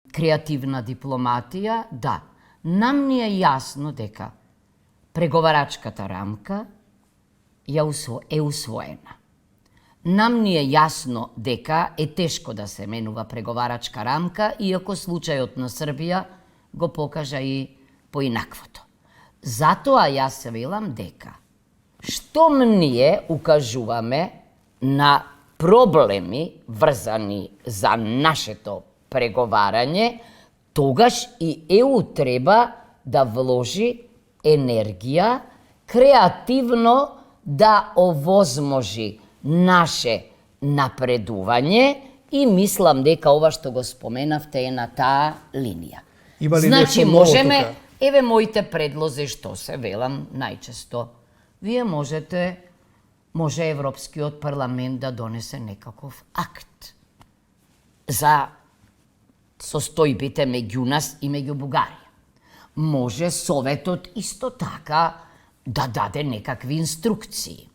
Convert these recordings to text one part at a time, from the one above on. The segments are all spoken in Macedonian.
креативна дипломатија, да, нам ни е јасно дека преговарачката рамка е усвоена. Нам ни е јасно дека е тешко да се менува преговарачка рамка, иако случајот на Србија го покажа и поинаквото. Затоа јас се велам дека штом ние укажуваме на проблеми врзани за нашето преговарање, тогаш и ЕУ треба да вложи енергија, креативно да овозможи наше напредување и мислам дека ова што го споменавте е на таа линија. Значи можеме, еве моите предлози што се велам најчесто. Вие може Европскиот парламент да донесе некаков акт за состојбите меѓу нас и меѓу Бугарија. Може Советот исто така да даде некакви инструкции.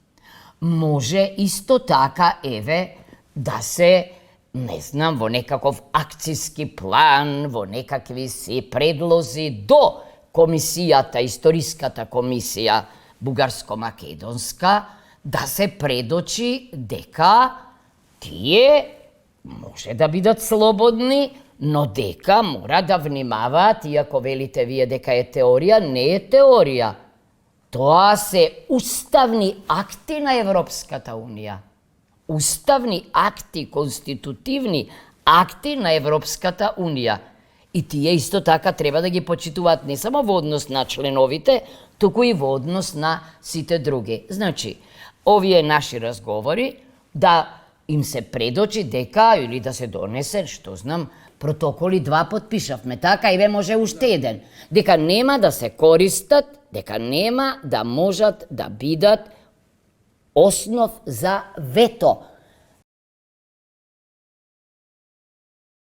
Може исто така, еве, да се, не знам, во некаков акцијски план, во некакви си предлози до комисијата, историската комисија бугарско-македонска, да се предочи дека тие може да бидат слободни, но дека мора да внимаваат, иако велите вие дека е теорија, не е теорија. Тоа се уставни акти на Европската Унија. Уставни акти, конститутивни акти на Европската Унија. И тие исто така треба да ги почитуваат не само во однос на членовите, туку и во однос на сите други. Значи, овие наши разговори да им се предочи дека или да се донесе, што знам, протоколи 2 потпишавме, така и ве може уште еден, дека нема да се користат, дека нема да можат да бидат основ за вето